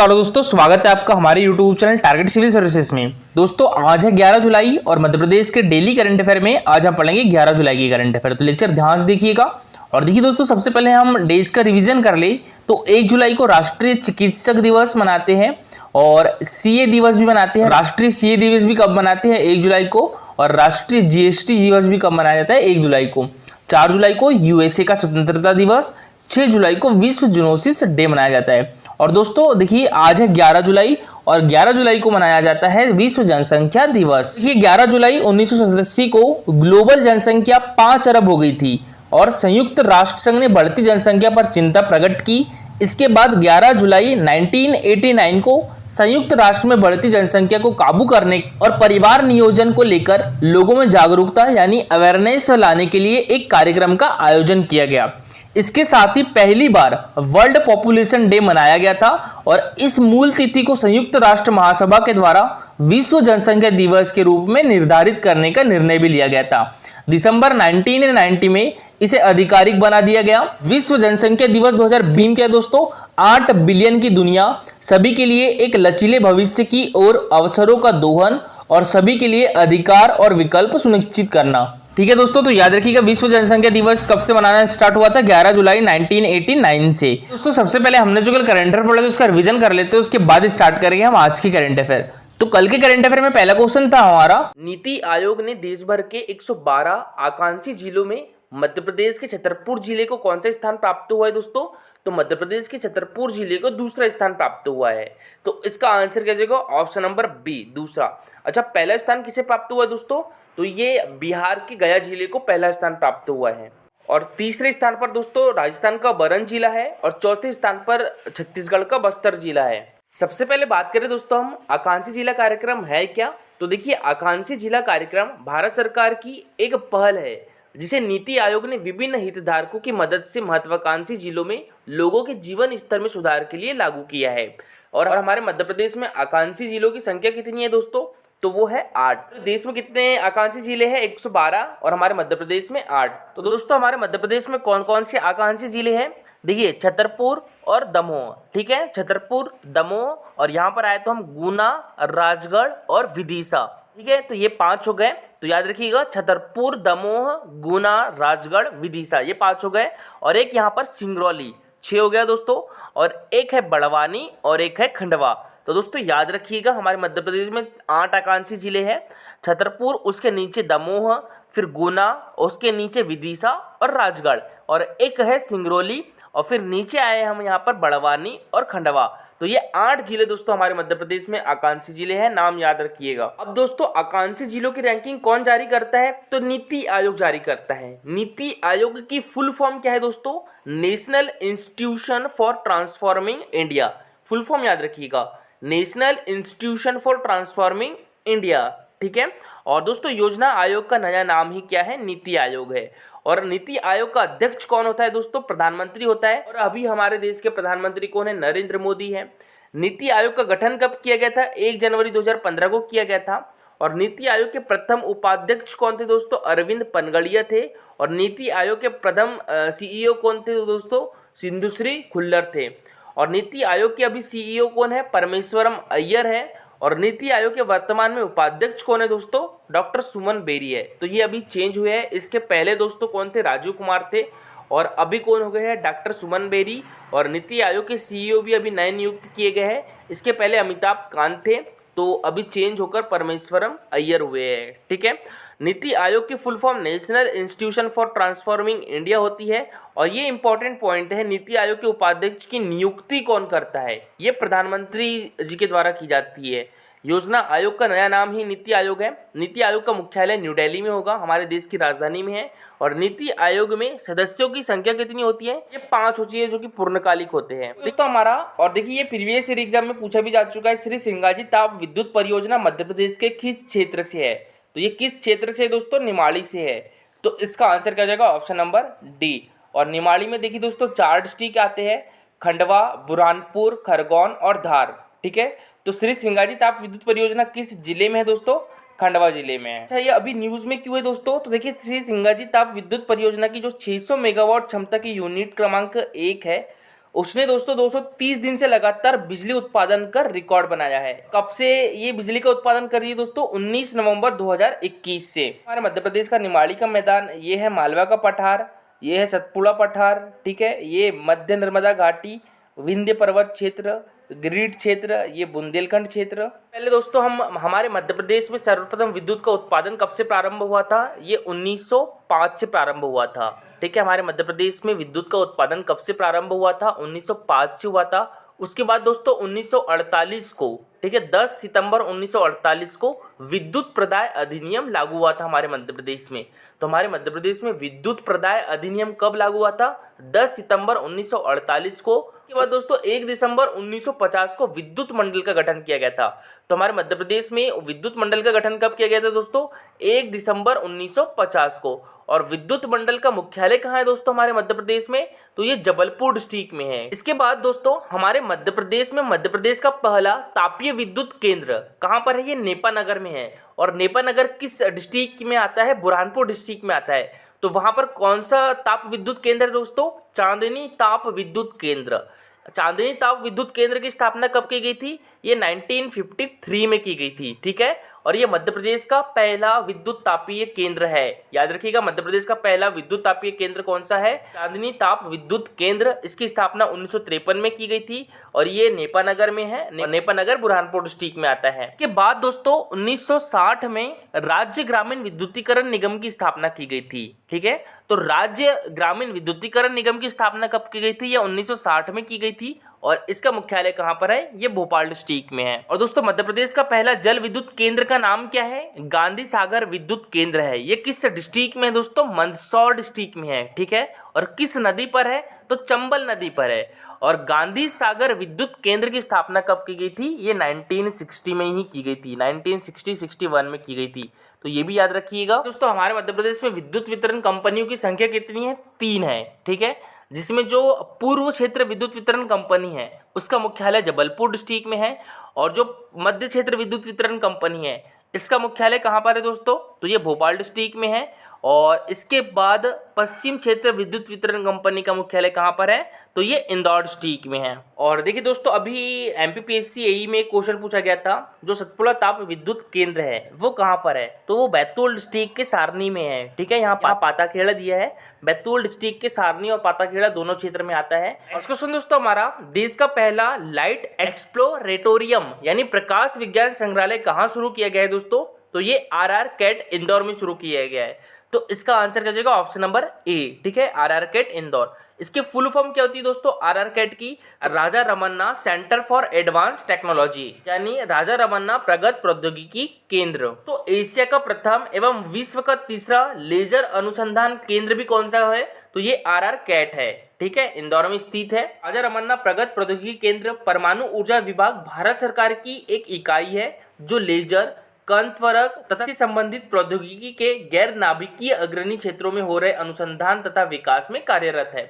नमस्कार दोस्तों, स्वागत है आपका हमारे YouTube channel target civil services में। दोस्तों आज है 11 जुलाई और मध्य प्रदेश के डेली करंट अफेयर में आज हम पढ़ेंगे 11 जुलाई की करंट अफेयर। तो लेक्चर ध्यान से देखिएगा। और देखिए दोस्तों, सबसे पहले हम डेज का रिवीजन कर ले तो 1 जुलाई को राष्ट्रीय चिकित्सक दिवस मनाते हैं और सीए दिवस भी मनाते हैं। राष्ट्रीय सीए दिवस भी कब मनाते हैं? 1 जुलाई को। और राष्ट्रीय जीएसटी दिवस भी कब मनाया जाता है? 1 जुलाई को। 4 जुलाई को यूएसए का स्वतंत्रता दिवस, 6 जुलाई को विश्व जूनोसिस डे मनाया जाता है। और दोस्तों देखिए, आज है 11 जुलाई और 11 जुलाई को मनाया जाता है विश्व जनसंख्या दिवस। देखिए 11 जुलाई 1987 को ग्लोबल जनसंख्या 5 अरब हो गई थी और संयुक्त राष्ट्र संघ ने बढ़ती जनसंख्या पर चिंता प्रकट की। इसके बाद 11 जुलाई 1989 को संयुक्त राष्ट्र में बढ़ती जनसंख्या को काबू करने और परिवार नियोजन को लेकर लोगों में जागरूकता यानी अवेयरनेस लाने के लिए एक कार्यक्रम का आयोजन किया गया। इसके साथ ही पहली बार वर्ल्ड पॉपुलेशन डे मनाया गया था और इस मूल तिथि को संयुक्त राष्ट्र महासभा के द्वारा विश्व जनसंख्या दिवस के रूप में निर्धारित करने का निर्णय भी लिया गया था। दिसंबर 1990 में इसे आधिकारिक बना दिया गया। विश्व जनसंख्या दिवस 2020 क्या है दोस्तों? 8 बिलियन की दुनिया, सभी के लिए एक लचीले भविष्य की ओर अवसरों का दोहन और सभी के लिए अधिकार और विकल्प सुनिश्चित करना। ठीक है दोस्तों, तो याद रखिएगा विश्व जनसंख्या दिवस कब से मनाना स्टार्ट हुआ था? 11 जुलाई 1989 से। दोस्तों सबसे पहले हमने जो कल करंट अफेयर पढ़ा था उसका रिवीजन कर लेते हैं, उसके बाद स्टार्ट करेंगे हम आज की करंट अफेयर। तो कल के करंट अफेयर में पहला क्वेश्चन था हमारा, नीति आयोग ने देश भर के 112 आकांक्षी जिलों में मध्य प्रदेश के छतरपुर जिले को कौन सा स्थान प्राप्त हुआ है दोस्तों? तो मध्य प्रदेश के छतरपुर जिले को दूसरा स्थान प्राप्त हुआ है। तो इसका आंसर क्या जाएगा? ऑप्शन नंबर बी, दूसरा। अच्छा, पहला स्थान किसे प्राप्त हुआ है दोस्तों? तो ये बिहार के गया जिले को पहला स्थान प्राप्त हुआ है। और तीसरे स्थान पर दोस्तों राजस्थान का बरन जिला है और चौथे स्थान पर छत्तीसगढ़ का बस्तर जिला है। सबसे पहले बात करें दोस्तों हम आकांक्षी जिला कार्यक्रम है क्या? तो देखिए, आकांक्षी जिला कार्यक्रम भारत सरकार की एक पहल है जिसे नीति आयोग ने विभिन्न हितधारकों की मदद से महत्वाकांक्षी जिलों में लोगों के जीवन स्तर में सुधार के लिए लागू किया है। और हमारे मध्य प्रदेश में आकांक्षी जिलों की संख्या कितनी है दोस्तों? तो वो है 8। देश में कितने आकांक्षी जिले हैं? 112 और हमारे मध्य प्रदेश में 8। तो दोस्तों हमारे मध्य प्रदेश में कौन कौन से आकांक्षी जिले हैं? देखिए, छतरपुर और दमोह। ठीक है, छतरपुर, दमोह और यहाँ पर आए तो हम गुना, राजगढ़ और विदिशा। ठीक है, तो ये 5 हो गए। तो याद रखिएगा, छतरपुर, दमोह, गुना, राजगढ़, विदिशा, ये 5 हो गए। और एक यहाँ पर सिंगरौली, 6 हो गया दोस्तों। और एक है बड़वानी और एक है खंडवा। तो दोस्तों याद रखिएगा, हमारे मध्य प्रदेश में 8 आकांक्षी जिले हैं। छतरपुर, उसके नीचे दमोह, फिर गुना, उसके नीचे विदिशा और राजगढ़, और एक है सिंगरौली, और फिर नीचे आए हम यहाँ पर बड़वानी और खंडवा। तो ये 8 जिले दोस्तों हमारे मध्य प्रदेश में आकांक्षी जिले हैं, नाम याद रखिएगा। अब दोस्तों आकांक्षी जिलों की रैंकिंग कौन जारी करता है? तो नीति आयोग जारी करता है। नीति आयोग की फुल फॉर्म क्या है दोस्तों? National institution for transforming India. Full form याद रखिएगा, national institution for transforming India. ठीक है, और दोस्तों योजना आयोग का नया नाम ही क्या है? नीति आयोग है। और नीति आयोग का अध्यक्ष कौन होता है दोस्तों? प्रधानमंत्री होता है। और अभी हमारे देश के प्रधानमंत्री कौन है? नरेंद्र मोदी है। नीति आयोग का गठन कब किया गया था? 1 जनवरी 2015 को किया गया था। और नीति आयोग के प्रथम उपाध्यक्ष कौन थे दोस्तों? अरविंद पनगड़िया थे। और नीति आयोग के प्रथम सीईओ कौन थे दोस्तों? सिंधुश्री खुल्लर थे। और नीति आयोग के अभी सीईओ कौन है? परमेश्वरम अय्यर है। और नीति आयोग के वर्तमान में उपाध्यक्ष कौन है दोस्तों? डॉक्टर सुमन बेरी है। तो ये अभी चेंज हुए हैं। इसके पहले दोस्तों कौन थे? राजीव कुमार थे। और अभी कौन हो गए हैं? डॉक्टर सुमन बेरी। और नीति आयोग के सीईओ भी अभी नए नियुक्त किए गए हैं। इसके पहले अमिताभ कांत थे, तो अभी चेंज होकर परमेश्वरम अय्यर हुए हैं। ठीक है, नीति आयोग की full form national institution for transforming India होती है। और ये इंपॉर्टेंट पॉइंट है, नीति आयोग के उपाध्यक्ष की नियुक्ति कौन करता है? ये प्रधानमंत्री जी के द्वारा की जाती है। योजना आयोग का नया नाम ही नीति आयोग है। नीति आयोग का मुख्यालय न्यू दिल्ली में होगा, हमारे देश की राजधानी में है। और नीति आयोग में सदस्यों की संख्या कितनी होती है? ये 5 होती है, जो कि पूर्णकालिक होते हैं दोस्तों हमारा। और देखिए, ये प्रीवियस ईयर एग्जाम में पूछा भी जा चुका है। श्री सिंगाजी ताप विद्युत परियोजना मध्य प्रदेश के किस क्षेत्र से है? तो ये किस क्षेत्र से दोस्तों? निमाड़ी से है। तो इसका आंसर क्या जाएगा? Option number D. और निमाड़ी में देखिए दोस्तों 4 डिस्ट्रिक्ट आते हैं, खंडवा, बुरहानपुर, खरगोन और धार। ठीक है, तो श्री सिंगाजी ताप विद्युत परियोजना किस जिले में है दोस्तों? खंडवा जिले में है। अच्छा, ये अभी न्यूज में क्यों है दोस्तों? तो देखिए, श्री सिंगाजी ताप विद्युत परियोजना की जो 600 मेगावाट क्षमता की यूनिट क्रमांक 1 है उसने दोस्तों 230 दिन से लगातार बिजली उत्पादन कर रिकॉर्ड बनाया है। कब से ये बिजली का उत्पादन कर रही है दोस्तों? 19 नवंबर 2021 से। हमारे मध्य प्रदेश का निमाड़ी का मैदान, ये है मालवा का पठार, ये है सतपुड़ा पठार, ठीक है, ये मध्य नर्मदा घाटी, विंध्य पर्वत क्षेत्र, ग्रीड क्षेत्र, ये बुंदेलखंड क्षेत्र। पहले दोस्तों हमारे मध्य प्रदेश में सर्वप्रथम विद्युत का उत्पादन कब से प्रारंभ हुआ था? ये 1905 से प्रारंभ हुआ था। ठीक है, हमारे मध्य प्रदेश में विद्युत का उत्पादन कब से प्रारंभ हुआ था? 1905 से हुआ था। उसके बाद दोस्तों 1948 को, ठीक है, 10 सितंबर 1948 को विद्युत प्रदाय अधिनियम लागू हुआ था हमारे मध्य प्रदेश में। तो हमारे मध्य प्रदेश में विद्युत प्रदाय अधिनियम कब लागू हुआ था? 10 सितंबर 1948 को। उसके बाद दोस्तों 1 दिसंबर 1950 को विद्युत मंडल का गठन किया गया था। तो हमारे मध्य प्रदेश में विद्युत मंडल का गठन कब किया गया था दोस्तों? 1 दिसंबर 1950 को। और विद्युत मंडल का मुख्यालय कहाँ है दोस्तों हमारे मध्य प्रदेश में? तो ये जबलपुर डिस्ट्रिक्ट में है। इसके बाद दोस्तों हमारे मध्य प्रदेश में मध्य प्रदेश का पहला तापीय विद्युत केंद्र कहाँ पर है? ये नेपानगर में है। और नेपानगर किस डिस्ट्रिक्ट में आता है? बुरहानपुर डिस्ट्रिक्ट में आता है। तो वहां पर कौन सा ताप विद्युत केंद्र है दोस्तों? चांदनी ताप विद्युत केंद्र। चांदनी ताप विद्युत केंद्र की स्थापना कब की गई थी? ये 1953 में की गई थी। ठीक है, और ये मध्य प्रदेश का पहला विद्युत तापीय केंद्र है। याद रखिएगा, मध्य प्रदेश का पहला विद्युत तापीय केंद्र कौन सा है? चांदनी ताप विद्युत केंद्र। इसकी स्थापना 1953 में की गई थी और ये नेपानगर में है। नेपानगर बुरहानपुर डिस्ट्रिक्ट में आता है। इसके बाद दोस्तों 1960 में राज्य ग्रामीण विद्युतीकरण निगम की स्थापना की गई थी। ठीक है, तो राज्य ग्रामीण विद्युतीकरण निगम की स्थापना कब की गई थी? यह 1960 में की गई थी। और इसका मुख्यालय कहाँ पर है? ये भोपाल डिस्ट्रिक्ट में है। और दोस्तों मध्य प्रदेश का पहला जल विद्युत केंद्र का नाम क्या है? गांधी सागर विद्युत केंद्र है। ये किस डिस्ट्रिक्ट में है दोस्तों? मंदसौर डिस्ट्रिक्ट में है। ठीक है, और किस नदी पर है? तो चंबल नदी पर है। और गांधी सागर विद्युत केंद्र की स्थापना कब की गई थी? ये 1960 में ही की गई थी। 1960-61 में की गई थी। तो ये भी याद रखिएगा। दोस्तों हमारे मध्य प्रदेश में विद्युत वितरण कंपनियों की संख्या कितनी है? 3 है। ठीक है, जिसमें जो पूर्व क्षेत्र विद्युत वितरण कंपनी है उसका मुख्यालय जबलपुर डिस्ट्रिक्ट में है। और जो मध्य क्षेत्र विद्युत वितरण कंपनी है इसका मुख्यालय कहाँ पर है दोस्तों? तो ये भोपाल डिस्ट्रिक्ट में है। और इसके बाद पश्चिम क्षेत्र विद्युत वितरण कंपनी का मुख्यालय कहाँ पर है? तो ये इंदौर डिस्ट्रिक्ट में है। और देखिए दोस्तों, अभी एमपीपीएससी एई में एक क्वेश्चन पूछा गया था, जो सतपुड़ा ताप विद्युत केंद्र है वो कहाँ पर है? तो वो बैतूल डिस्ट्रिक्ट के सारनी में है। ठीक है, यहाँ पाताखेड़ा दिया है। बैतूल डिस्ट्रिक्ट के सारनी और पाताखेड़ा दोनों क्षेत्र में आता है। नेक्स्ट क्वेश्चन दोस्तों हमारा, देश का पहला लाइट एक्सप्लोरेटोरियम यानी प्रकाश विज्ञान संग्रहालय कहाँ शुरू किया गया है दोस्तों? तो ये RR कैट इंदौर में शुरू किया गया है। तो इसका आंसर क्या जाएगा? Option number A. ठीक है, RR कैट इंदौर। इसके फुल फॉर्म क्या होती है दोस्तों? RR कैट की Raja Ramanna centre for advance technology, यानी राजा रमन्ना प्रगत प्रौद्योगिकी केंद्र। तो एशिया का प्रथम एवं विश्व का तीसरा लेजर अनुसंधान केंद्र भी कौन सा है? तो ये RR कैट है। ठीक है, इंदौर में स्थित है। राजा रमन्ना प्रगत प्रौद्योगिकी केंद्र परमाणु ऊर्जा विभाग भारत सरकार की एक इकाई है जो लेजर, कंतवरक तथा से संबंधित प्रौद्योगिकी के गैर नाभिकीय अग्रणी क्षेत्रों में हो रहे अनुसंधान तथा विकास में कार्यरत है।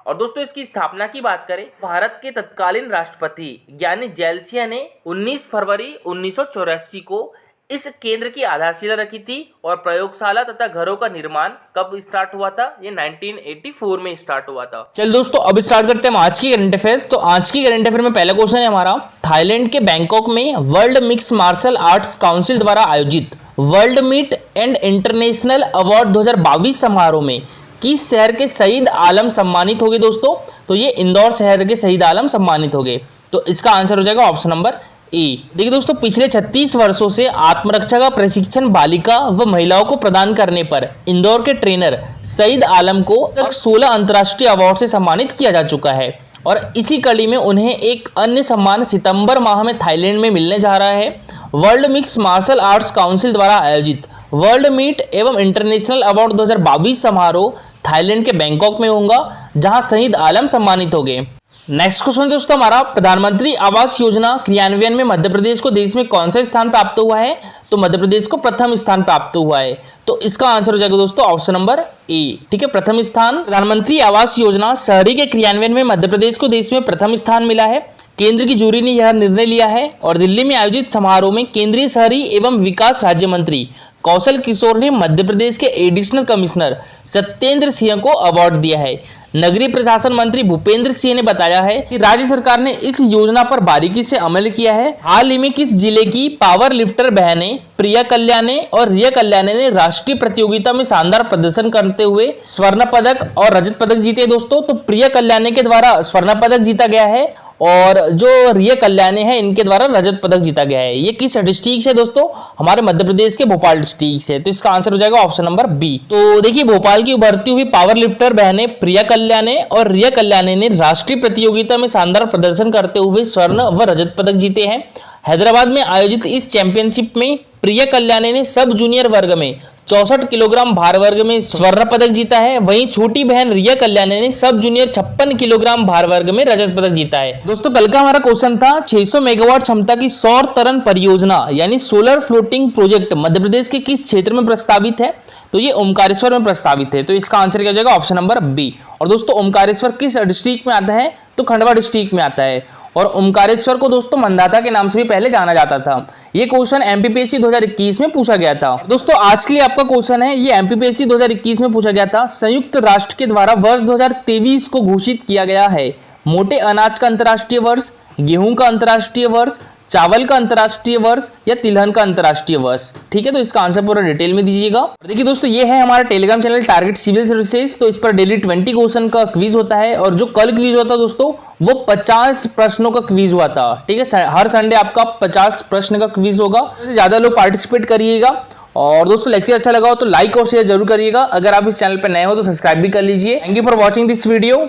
और दोस्तों इसकी स्थापना की बात करें, भारत के तत्कालीन राष्ट्रपति ज्ञानी जैलसिया ने 19 फरवरी 1984 को इस केंद्र की आधारशिला रखी थी। और प्रयोगशाला तथा घरों का निर्माण कब स्टार्ट हुआ था? ये 1984 में स्टार्ट हुआ था। चल दोस्तों, अब स्टार्ट करते हैं आज की करंट अफेयर। तो आज की करंट अफेयर में पहला क्वेश्चन है हमारा, थाईलैंड के बैंकॉक में world mix martial arts council द्वारा आयोजित world meet and international award 2022 समारोह में किस शहर के शहीद आलम सम्मानित हो गए दोस्तों? तो ये इंदौर शहर के शहीद आलम सम्मानित हो गए। तो इसका आंसर हो जाएगा ऑप्शन नंबर ए। देखिए दोस्तों, पिछले 36 वर्षों से आत्मरक्षा का प्रशिक्षण बालिका व महिलाओं को प्रदान करने पर इंदौर के ट्रेनर शहीद आलम को 16 अंतर्राष्ट्रीय अवार्ड से सम्मानित किया जा चुका है। और इसी कड़ी में उन्हें एक अन्य सम्मान सितंबर माह में थाईलैंड में मिलने जा रहा है। World mix martial arts council द्वारा आयोजित वर्ल्ड मीट एवं इंटरनेशनल अवार्ड 2022 समारोह थाईलैंड के बैंकॉक में होगा, जहां शहीद आलम सम्मानित हो गए। नेक्स्ट क्वेश्चन दोस्तों हमारा, प्रधानमंत्री आवास योजना क्रियान्वयन में मध्य प्रदेश को देश में कौन सा स्थान प्राप्त हुआ है? तो मध्य प्रदेश को प्रथम स्थान प्राप्त हुआ है। तो इसका आंसर हो जाएगा दोस्तों ऑप्शन नंबर ए। ठीक है, प्रथम स्थान। प्रधानमंत्री आवास योजना शहरी के क्रियान्वयन में मध्य प्रदेश को देश में प्रथम स्थान मिला है। केंद्र की जूरी ने यह निर्णय लिया है और दिल्ली में आयोजित समारोह में केंद्रीय शहरी एवं विकास राज्य मंत्री कौशल किशोर ने मध्य प्रदेश के एडिशनल कमिश्नर सत्येंद्र सिंह को अवार्ड दिया है। नगरीय प्रशासन मंत्री भूपेंद्र सिंह ने बताया है कि राज्य सरकार ने इस योजना पर बारीकी से अमल किया है। हाल ही में किस जिले की पावर लिफ्टर बहनें प्रिया कल्याणे और रिया कल्याणे ने राष्ट्रीय प्रतियोगिता में शानदार प्रदर्शन करते हुए स्वर्ण पदक और रजत पदक जीते दोस्तों। तो प्रिया कल्याणे के द्वारा स्वर्ण पदक जीता गया है और जो रिया कल्याणी है इनके द्वारा रजत पदक जीता गया है। ये किस डिस्ट्रिक्ट से दोस्तों? हमारे मध्य प्रदेश के भोपाल डिस्ट्रिक्ट से। तो इसका आंसर हो जाएगा ऑप्शन नंबर बी। तो देखिए, भोपाल की उभरती हुई पावर लिफ्टर बहनें प्रिया कल्याणी और रिया कल्याणी ने राष्ट्रीय प्रतियोगिता में शानदार प्रदर्शन करते हुए स्वर्ण व रजत पदक जीते हैं। हैदराबाद में आयोजित इस चैंपियनशिप में प्रिया कल्याणी ने सब जूनियर वर्ग में 64 किलोग्राम भार वर्ग में स्वर्ण पदक जीता है। वहीं छोटी बहन रिया कल्याणी ने सब जूनियर 56 किलोग्राम भार वर्ग में रजत पदक जीता है। दोस्तों, कल का हमारा क्वेश्चन था 600 मेगावाट क्षमता की सौर तरंग परियोजना यानी solar floating project Madhya Pradesh के किस क्षेत्र में प्रस्तावित है? तो ये ओमकारेश्वर में प्रस्तावित है। तो इसका आंसर क्या हो जाएगा? Option number B. और दोस्तों, ओमकारेश्वर किस डिस्ट्रिक्ट में आता है? तो खंडवा डिस्ट्रिक्ट में आता है। और ओमकारेश्वर को दोस्तों मंदाता के नाम से भी पहले जाना जाता था। ये क्वेश्चन एमपीपीएससी 2021 में पूछा गया था। दोस्तों, आज के लिए आपका क्वेश्चन है, ये एमपीपीएससी 2021 में पूछा गया था। संयुक्त राष्ट्र के द्वारा वर्ष 2023 को घोषित किया गया है मोटे अनाज का अंतर्राष्ट्रीय वर्ष, गेहूं का अंतर्राष्ट्रीय वर्ष, चावल का अंतर्राष्ट्रीय वर्ष या तिलहन का अंतर्राष्ट्रीय वर्ष। ठीक है, तो इसका आंसर पूरा डिटेल में दीजिएगा। देखिए दोस्तों, ये है हमारा Telegram channel target civil services. तो इस पर डेली 20 क्वेश्चन का क्विज होता है और जो कल क्विज होता है दोस्तों वो 50 प्रश्नों का क्विज हुआ था। ठीक है, हर संडे आपका 50 प्रश्न का क्विज होगा। ज्यादा लोग पार्टिसिपेट करिएगा। और दोस्तों, लेक्चर अच्छा लगा हो तो लाइक और शेयर जरूर करिएगा। अगर आप इस चैनल पर नए हो तो सब्सक्राइब भी कर लीजिए। Thank you for watching this video.